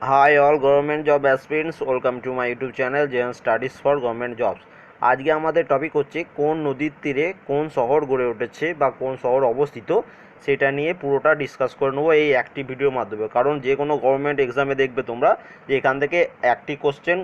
High all government job aspirants, welcome to my YouTube channel JN studies for government jobs. আজকে আমাদের topic হচ্ছে কোন নদীর তীরে কোন শহর গড়ে উঠেছে বা কোন শহর অবস্থিত, সেটা নিয়ে পুরোটা ডিসকাস করে নেবো এই একটি ভিডিওর মাধ্যমে। কারণ যে কোনো গভর্নমেন্ট এক্সামে দেখবে তোমরা যে এখান থেকে একটি কোশ্চেন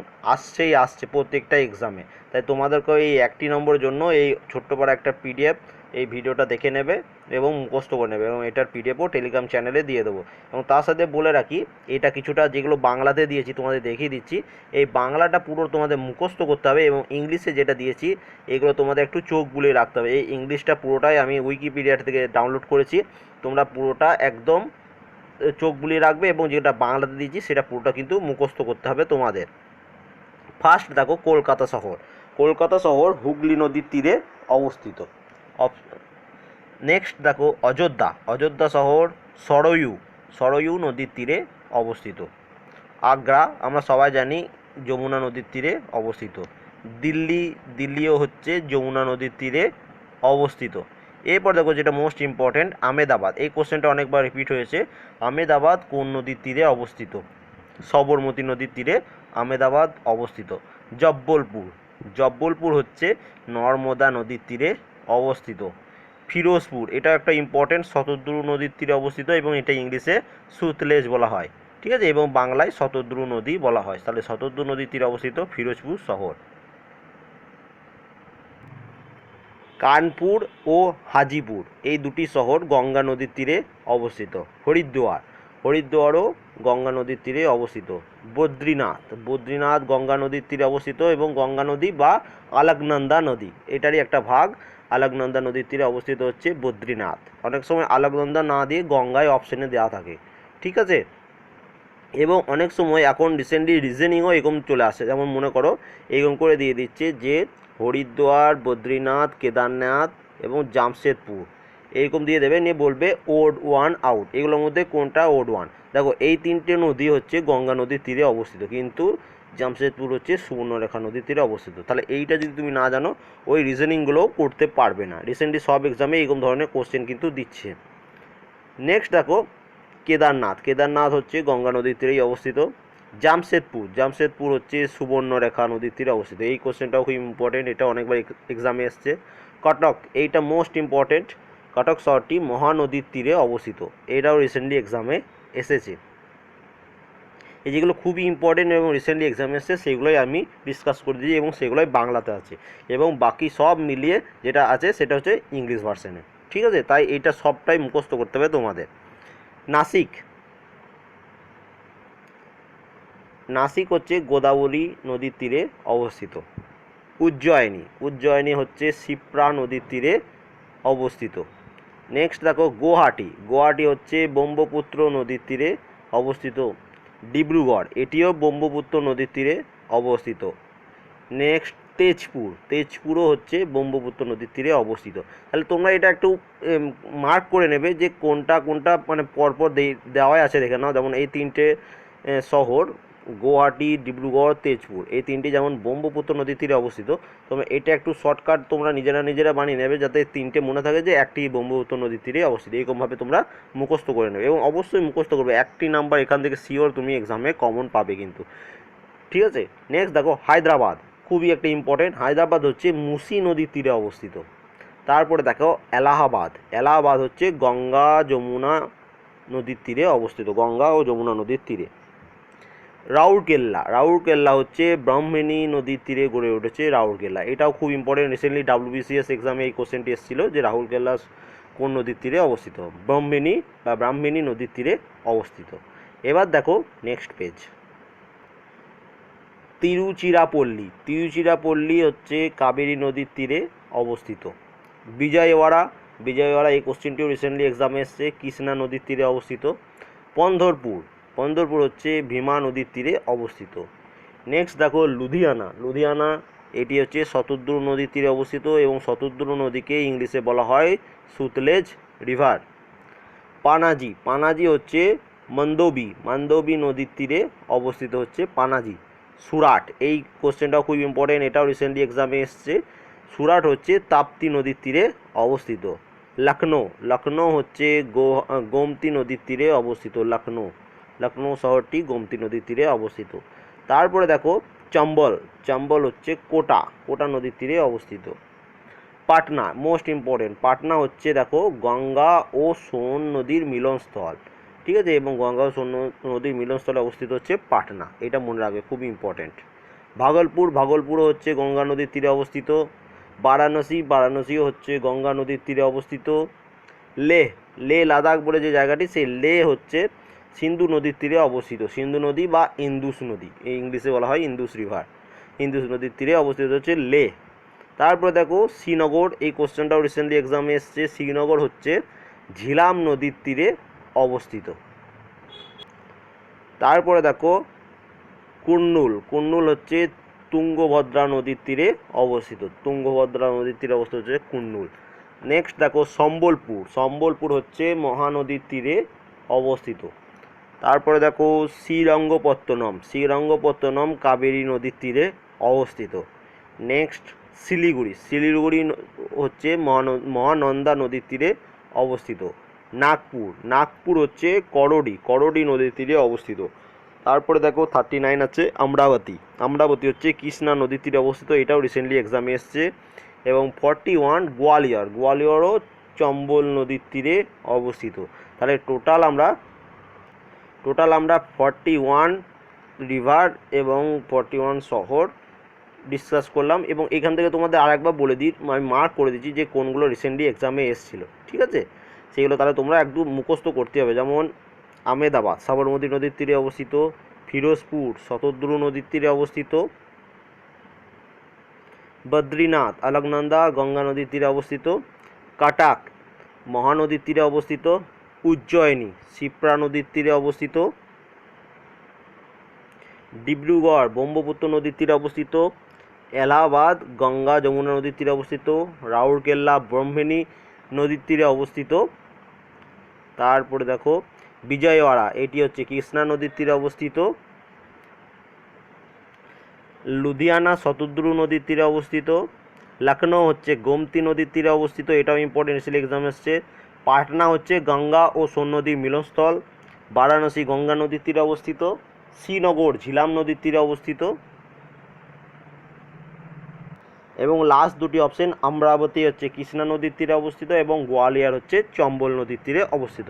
আসছে প্রত্যেকটা এক্সামে। তাই তোমাদেরকে এই একটি নম্বরের জন্য এই ছোট্ট বড় একটা পিডিএফ এই ভিডিওটা দেখে নেবে এবং মুখস্থ করে নেবে, এবং এটার পিডিএফও টেলিগ্রাম চ্যানেলে দিয়ে দেবো। এবং তার সাথে বলে রাখি, এটা কিছুটা যেগুলো বাংলাতে দিয়েছি তোমাদের দেখিয়ে দিচ্ছি, এই বাংলাটা পুরো তোমাদের মুখস্থ করতে হবে, এবং ইংলিশে যেটা দিয়েছি এগুলো তোমাদের একটু চোখ বুলিয়ে রাখতে হবে। এই ইংলিশটা পুরোটাই আমি উইকিপিডিয়া থেকে ডাউনলোড করেছি, তোমরা পুরোটা একদম চোখ বুলিয়ে রাখবে, এবং যেটা বাংলাতে দিয়েছি সেটা পুরোটা কিন্তু মুখস্থ করতে হবে তোমাদের। ফার্স্ট দেখো কলকাতা শহর। কলকাতা শহর হুগলি নদীর তীরে অবস্থিত। নেক্সট দেখো অযোধ্যা। অযোধ্যা শহর সরয়ু নদীর তীরে অবস্থিত। আগ্রা আমরা সবাই জানি যমুনা নদীর তীরে অবস্থিত। দিল্লিও হচ্ছে যমুনা নদীর তীরে অবস্থিত। এরপর দেখো যেটা মোস্ট ইম্পর্ট্যান্ট, আমেদাবাদ। এই কোশ্চেনটা অনেকবার রিপিট হয়েছে। আমেদাবাদ কোন নদীর তীরে অবস্থিত? সবরমতী নদীর তীরে আমেদাবাদ অবস্থিত। জব্বলপুর হচ্ছে নর্মদা নদীর তীরে অবস্থিত। ফিরোজপুর, এটা একটা ইম্পর্টেন্ট, শতদ্রু নদীর তীরে অবস্থিত, এবং এটা ইংলিশে সুতলেজ বলা হয়, ঠিক আছে, এবং বাংলায় শতদ্রু নদী বলা হয়। তাহলে শতদ্রু নদীর তীরে অবস্থিত ফিরোজপুর শহর। কানপুর ও হাজিপুর এই দুটি শহর গঙ্গা নদীর তীরে অবস্থিত। হরিদ্বারও গঙ্গা নদীর তীরে অবস্থিত। বদ্রীনাথ গঙ্গা নদীর তীরে অবস্থিত, এবং গঙ্গা নদী বা আলাকনন্দা নদী এটারই একটা ভাগ। আলাকনন্দা নদীর তীরে অবস্থিত হচ্ছে বদ্রীনাথ। অনেক সময় আলাকনন্দা না দিয়ে গঙ্গায় অপশনে দেওয়া থাকে, ঠিক আছে। এবং অনেক সময় এখন রিসেন্টলি রিজনিংও এরকম চলে আসে, যেমন মনে করো এরকম করে দিয়ে দিচ্ছে যে হরিদ্বার, বদ্রীনাথ, কেদারনাথ এবং জামশেদপুর এরকম দিয়ে দেবে, নিয়ে বলবে ওড ওয়ান আউট, এগুলোর মধ্যে কোনটা ওড ওয়ান। দেখো এই তিনটে নদী হচ্ছে গঙ্গা নদীর তীরে অবস্থিত, কিন্তু জামশেদপুর হচ্ছে সুবর্ণরেখা নদীর তীরে অবস্থিত। তাহলে এইটা যদি তুমি না জানো ওই রিজনিংগুলোও করতে পারবে না। রিসেন্টলি সব এক্সামে এরকম ধরনের কোশ্চেন কিন্তু দিচ্ছে। নেক্সট দেখো কেদারনাথ হচ্ছে গঙ্গা নদীর তীরেই অবস্থিত। জামশেদপুর হচ্ছে সুবর্ণরেখা নদীর তীরে অবস্থিত। এই কোশ্চেনটাও খুব ইম্পর্টেন্ট, এটা অনেকবার এক্সামে এসছে। কটক, এইটা মোস্ট ইম্পর্টেন্ট, কটক শহরটি মহানদীর তীরে অবস্থিত। এটাও রিসেন্টলি এক্সামে এসেছে। এই যেগুলো খুবই ইম্পর্টেন্ট এবং রিসেন্টলি এক্সামে এসছে সেগুলোই আমি ডিসকাস করে দিই, এবং সেগুলোই বাংলাতে আছে, এবং বাকি সব মিলিয়ে যেটা আছে সেটা হচ্ছে ইংলিশ ভার্সনে, ঠিক আছে। তাই এটা সবটাই মুখস্থ করতে হবে তোমাদের। নাসিক হচ্ছে গোদাবরী নদীর তীরে অবস্থিত। উজ্জয়িনী হচ্ছে শিপ্রা নদীর তীরে অবস্থিত। নেক্সট দেখো গুয়াহাটি হচ্ছে ব্রহ্মপুত্র নদীর তীরে অবস্থিত। ডিব্রুগড়, এটিও ব্রহ্মপুত্র নদীর তীরে অবস্থিত। নেক্সট তেজপুরও হচ্ছে ব্রহ্মপুত্র নদীর তীরে অবস্থিত। তাহলে তোমরা এটা একটু মার্ক করে নেবে যে কোনটা কোনটা মানে পরপর দেওয়াই আছে, দেখে নাও। যেমন এই তিনটে শহর গুয়াহাটি, ডিব্রুগড়, তেজপুর, এই তিনটি যেমন ব্রহ্মপুত্র নদীর তীরে অবস্থিত। তোমরা এটা একটু শর্টকাট তোমরা নিজেরা বানিয়ে নেবে, যাতে তিনটে মনে থাকে যে একটি ব্রহ্মপুত্র নদীর তীরে অবস্থিত। এরকমভাবে তোমরা মুখস্থ করে নেবে, এবং অবশ্যই মুখস্থ করবে। একটি নাম্বার এখান থেকে শিওর তুমি এক্সামে কমন পাবে কিন্তু, ঠিক আছে। নেক্সট দেখো হায়দ্রাবাদ, খুবই একটা ইম্পর্টেন্ট। হায়দ্রাবাদ হচ্ছে মুসি নদীর তীরে অবস্থিত। তারপরে দেখো এলাহাবাদ হচ্ছে গঙ্গা যমুনা নদীর তীরে অবস্থিত, গঙ্গা ও যমুনা নদীর তীরে। রাউরকেল্লা হচ্ছে ব্রাহ্মণী নদীর তীরে গড়ে উঠেছে রাউরকেল্লা। এটাও খুব ইম্পর্টেন্ট, রিসেন্টলি WBCS এক্সামে এই কোশ্চেনটি এসেছিল যে রাউরকেল্লা কোন নদীর তীরে অবস্থিত? ব্রাহ্মণী নদীর তীরে অবস্থিত। এবার দেখো নেক্সট পেজ, তিরুচিরাপল্লী হচ্ছে কাবেরী নদীর তীরে অবস্থিত। বিজয়ওয়াড়া এই কোশ্চেনটিও রিসেন্টলি এক্সামে এসছে, কৃষ্ণা নদীর তীরে অবস্থিত। পন্ধরপুর হচ্ছে ভীমা নদীর তীরে অবস্থিত। নেক্সট দেখো লুধিয়ানা, এটি হচ্ছে শতদ্রু নদীর তীরে অবস্থিত, এবং শতদ্রু নদীকে ইংলিশে বলা হয় সুতলেজ রিভার। পানাজি হচ্ছে মান্দোবি নদীর তীরে অবস্থিত হচ্ছে পানাজি। সুরাট, এই কোশ্চেনটাও খুব ইম্পর্টেন্ট, এটাও রিসেন্টলি এক্সামে এসছে। সুরাট হচ্ছে তাপ্তি নদীর তীরে অবস্থিত। লখনৌ হচ্ছে গোমতী নদীর তীরে অবস্থিত। লখনৌ শহরটি গোমতী নদীর তীরে অবস্থিত। তারপরে দেখো চম্বল, চম্বল হচ্ছে কোটা, কোটা নদীর তীরে অবস্থিত। পাটনা, মোস্ট ইম্পর্টেন্ট, পাটনা হচ্ছে দেখো গঙ্গা ও সোন নদীর মিলনস্থল, ঠিক আছে, এবং গঙ্গা ও সোন নদীর মিলনস্থলে অবস্থিত হচ্ছে পাটনা, এটা মনে রাখবে, খুব ইম্পর্টেন্ট। ভাগলপুর, ভাগলপুরও হচ্ছে গঙ্গা নদীর তীরে অবস্থিত। বারাণসী, বারাণসীও হচ্ছে গঙ্গা নদীর তীরে অবস্থিত। লেহ, লেহ লাদাখ বলে যে জায়গাটি, সেই লেহ হচ্ছে সিন্ধু নদীর তীরে অবস্থিত, সিন্ধু নদী বা ইন্দুস নদী, এই ইংলিশে বলা হয় ইন্দুস রিভার, ইন্দুস নদীর তীরে অবস্থিত হচ্ছে লেহ। তারপরে দেখো শ্রীনগর, এই কোশ্চেনটাও রিসেন্টলি এক্সামে এসছে, শ্রীনগর হচ্ছে ঝিলাম নদীর তীরে অবস্থিত। তারপরে দেখো কুর্নুল, কুর্নুল হচ্ছে তুঙ্গভদ্রা নদীর তীরে অবস্থিত, তুঙ্গভদ্রা নদীর তীরে অবস্থিত হচ্ছে কুর্নুল। নেক্সট দেখো সম্বলপুর, সম্বলপুর হচ্ছে মহানদীর তীরে অবস্থিত। তারপরে দেখো শ্রীরঙ্গপত্তনম, শ্রীরঙ্গপত্তনম কাবেরী নদীর তীরে অবস্থিত। নেক্সট শিলিগুড়ি, শিলিগুড়ি হচ্ছে মহানন্দা নদীর তীরে অবস্থিত। নাগপুর, নাগপুর হচ্ছে করডি, করডি নদীর তীরে অবস্থিত। তারপরে দেখো 39 আছে অমরাবতী, অমরাবতী হচ্ছে কৃষ্ণা নদীর তীরে অবস্থিত, এটাও রিসেন্টলি এক্সামে এসছে। এবং 41 গোয়ালিয়র, গোয়ালিয়রও চম্বল নদীর তীরে অবস্থিত। তাহলে টোটাল আমরা 41 রিভার এবং 41 শহর ডিসকাস করলাম। এবং এখান থেকে তোমাদের আরেকবার বলে দিই, আমি মার্ক করে দিচ্ছি যে কোনগুলো রিসেন্টলি এক্সামে এসেছিলো, ঠিক আছে, সেগুলো তাহলে তোমরা একটু মুখস্থ করতে হবে। যেমন আহমেদাবাদ সাবরমতী নদীর তীরে অবস্থিত, ফিরোজপুর শতদ্রু নদীর তীরে অবস্থিত, বদ্রীনাথ অলকনন্দা গঙ্গা নদীর তীরে অবস্থিত, কাটাক মহানদীর তীরে অবস্থিত, উজ্জয়িনী শিপ্রা নদীর তীরে অবস্থিত, ডিব্রুগড় ব্রহ্মপুত্র নদীর তীরে অবস্থিত, এলাহাবাদ গঙ্গা যমুনা নদীর তীরে অবস্থিত, রাউরকেল্লা ব্রহ্মণী নদীর তীরে অবস্থিত। তারপরে দেখো বিজয়ওয়াড়া, এটি হচ্ছে কৃষ্ণা নদীর তীরে অবস্থিত। লুধিয়ানা শতদ্রু নদীর তীরে অবস্থিত। লখনৌ হচ্ছে গোমতী নদীর তীরে অবস্থিত, এটাও ইম্পর্টেন্ট, এসএসসি এক্সাম এসছে। পাটনা হচ্ছে গঙ্গা ও সোন নদীর মিলনস্থল। বারাণসী গঙ্গা নদীর তীরে অবস্থিত। শ্রীনগর ঝিলাম নদীর তীরে অবস্থিত। এবং লাস্ট দুটি অপশন, অমরাবতী হচ্ছে কৃষ্ণা নদীর তীরে অবস্থিত এবং গোয়ালিয়র হচ্ছে চম্বল নদীর তীরে অবস্থিত।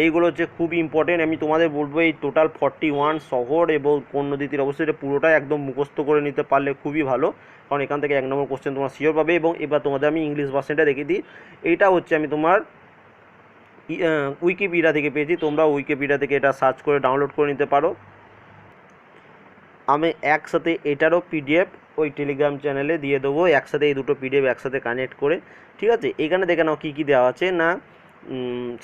এইগুলো হচ্ছে খুব ইম্পর্টেন্ট, আমি তোমাদের বলবো এই টোটাল 41 শহর এবং কোন নদীর তীরে অবস্থিত পুরোটাই একদম মুখস্থ করে নিতে পারলে খুবই ভালো, কারণ এখান থেকে 1 নম্বর কোশ্চেন তোমরা শিওর পাবে। এবং এবার তোমাদের আমি ইংলিশ ভার্সনটা দেখিয়ে দিই, এইটা হচ্ছে আমি তোমার উইকিপিডিয়া থেকে পেয়েছি, তোমরা উইকিপিডিয়া থেকে এটা সার্চ করে ডাউনলোড করে নিতে পারো। আমি একসাথে এটারও পিডিএফ ওই টেলিগ্রাম চ্যানেলে দিয়ে দেবো, একসাথে এই দুটো পিডিএফ একসাথে কানেক্ট করে, ঠিক আছে। এখানে দেখে নাও কী কী দেওয়া আছে না,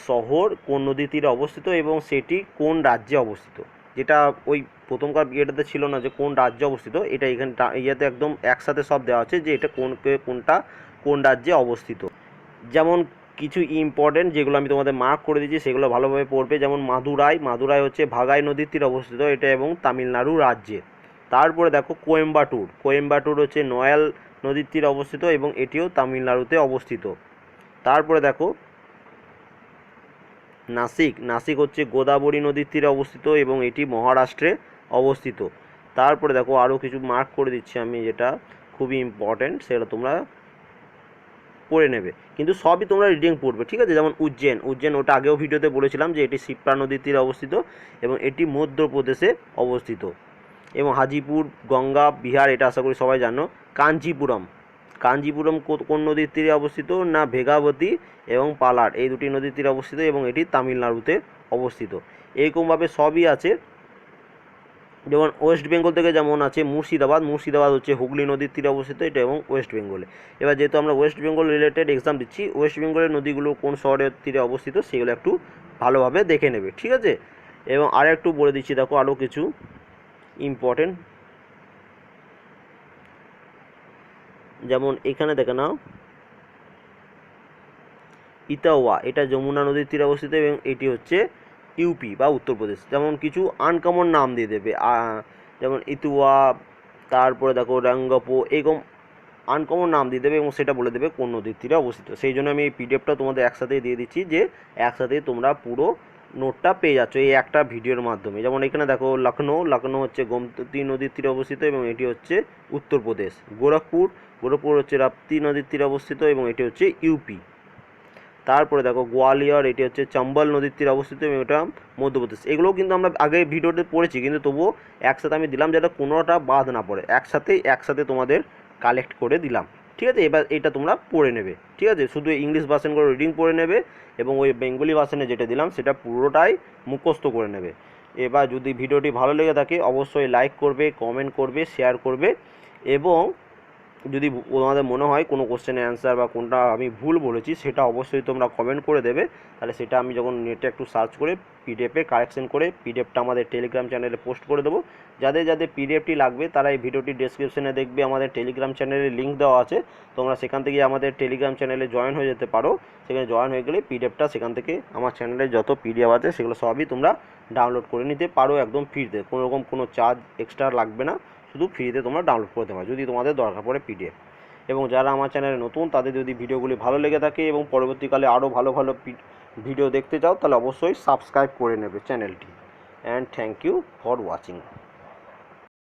শহর কোন নদীর তীরে অবস্থিত এবং সেটি কোন রাজ্যে অবস্থিত, যেটা ওই প্রথমকার ইয়েটাতে ছিল না যে কোন রাজ্যে অবস্থিত, এটা এখানে ইয়েতে একদম একসাথে সব দেওয়া আছে যে এটা কোনটা কোন রাজ্যে অবস্থিত। যেমন কিছু ইম্পর্টেন্ট যেগুলো আমি তোমাদের মার্ক করে দিচ্ছি সেগুলো ভালোভাবে পড়বে। যেমন মাদুরাই, মাদুরাই হচ্ছে ভাগাই নদীর তীরে অবস্থিত, এটা এবং তামিলনাড়ু রাজ্যে। তারপরে দেখো কোয়েম্বাটুর, কোয়েম্বাটুর হচ্ছে নয়াল নদীর তীরে অবস্থিত এবং এটিও তামিলনাড়ুতে অবস্থিত। তারপরে দেখো নাসিক, নাসিক হচ্ছে গোদাবরী নদীর তীরে অবস্থিত এবং এটি মহারাষ্ট্রে অবস্থিত। তারপরে দেখো আরও কিছু মার্ক করে দিচ্ছি আমি, যেটা খুবই ইম্পর্ট্যান্ট, সেটা তোমরা পড়ে নেবে, কিন্তু সবই তোমরা রিডিং পড়বে, ঠিক আছে। যেমন উজ্জৈন, উজ্জৈন ওটা আগেও ভিডিওতে বলেছিলাম যে এটি শিপ্রা নদীর তীরে অবস্থিত এবং এটি মধ্যপ্রদেশে অবস্থিত। এবং হাজিপুর গঙ্গা বিহার, এটা আশা করি সবাই জানো। কাঞ্চিপুরম, কাঞ্চিপুরম কোন নদীর তীরে অবস্থিত না ভেগাবতী এবং পালার, এই দুটি নদীর তীরে অবস্থিত এবং এটি তামিলনাড়ুতে অবস্থিত। এইরকমভাবে সবই আছে। যেমন ওয়েস্ট বেঙ্গল থেকে যেমন আছে মুর্শিদাবাদ, মুর্শিদাবাদ হচ্ছে হুগলি নদীর তীরে অবস্থিত, এটা এবং ওয়েস্ট বেঙ্গলে। এবার যেহেতু আমরা ওয়েস্ট বেঙ্গল রিলেটেড এক্সাম দিচ্ছি, ওয়েস্ট বেঙ্গলের নদীগুলো কোন শহরের তীরে অবস্থিত সেগুলো একটু ভালোভাবে দেখে নেবে, ঠিক আছে। এবং আর একটু বলে দিচ্ছি, দেখো আরও কিছু ইম্পর্টেন্ট, যেমন এখানে দেখে নাও ইতাওয়া, এটা যমুনা নদীর তীরে অবস্থিত এবং এটি হচ্ছে ইউপি বা উত্তরপ্রদেশ। যেমন কিছু আনকমন নাম দিয়ে দেবে, যেমন ইতুয়া, তারপরে দেখো রঙ্গপো, এরকম আনকমন নাম দিয়ে দেবে এবং সেটা বলে দেবে কোন নদীর তীরে অবস্থিত। সেই জন্য আমি এই পিডিএফটা তোমাদের একসাথেই দিয়ে দিচ্ছি যে একসাথে তোমরা পুরো নোটটা পেয়ে যাচ্ছ এই একটা ভিডিওর মাধ্যমে। যেমন এখানে দেখো লখনউ হচ্ছে গোমতী নদীর তীরে অবস্থিত এবং এটি হচ্ছে উত্তরপ্রদেশ। গোরখপুর হচ্ছে রাপ্তি নদীর তীরে অবস্থিত এবং এটি হচ্ছে ইউপি। তারপরে দেখো গোয়ালিয়র, এটি হচ্ছে চম্বল নদীর তীরে অবস্থিত এবং এটা মধ্যপ্রদেশ। এগুলোও কিন্তু আমরা আগে ভিডিওতে পড়েছি, কিন্তু তবুও একসাথে আমি দিলাম যাতে কোনোটা বাদ না পড়ে, একসাথে তোমাদের কালেক্ট করে দিলাম। ঠিক আছে, এবার এটা তোমরা পড়ে নেবে। ঠিক আছে, শুধু ইংলিশ ভার্সনগুলো রিডিং পড়ে নেবে এবং ওই বেঙ্গলি ভার্সনে যেটা দিলাম সেটা পুরোটাই মুখস্থ করে নেবে। এবার যদি ভিডিওটি ভালো লেগে থাকে অবশ্যই লাইক করবে, কমেন্ট করবে, শেয়ার করবে এবং যদি তোমাদের মনে হয় কোনো কোশ্চেনের অ্যান্সার বা কোনটা আমি ভুল বলেছি সেটা অবশ্যই তোমরা কমেন্ট করে দেবে। তাহলে সেটা আমি যখন নেটে একটু সার্চ করে পিডিএফে কারেকশন করে পিডিএফটা আমাদের টেলিগ্রাম চ্যানেলে পোস্ট করে দেবো। যাদের পিডিএফটি লাগবে তারা এই ভিডিওটির ডেসক্রিপশনে দেখবে আমাদের টেলিগ্রাম চ্যানেলের লিঙ্ক দেওয়া আছে। তোমরা সেখান থেকে আমাদের টেলিগ্রাম চ্যানেলে জয়েন হয়ে যেতে পারো। সেখানে জয়েন হয়ে গেলে পিডিএফটা সেখান থেকে আমার চ্যানেলে যত পিডিএফ আছে সেগুলো সবই তোমরা ডাউনলোড করে নিতে পারো একদম ফ্রিতে। কোনোরকম কোনো চার্জ এক্সট্রা লাগবে না, শুধু ফ্রিতে তোমরা ডাউনলোড করতে পারো যদি তোমাদের দরকার পড়ে পিডিএফ। এবং যারা আমার চ্যানেলে নতুন তাদের যদি ভিডিওগুলি ভালো লেগে থাকে এবং পরবর্তীকালে আরও ভালো ভিডিও দেখতে চাও তাহলে অবশ্যই সাবস্ক্রাইব করে নেবে চ্যানেলটি। And thank you for watching.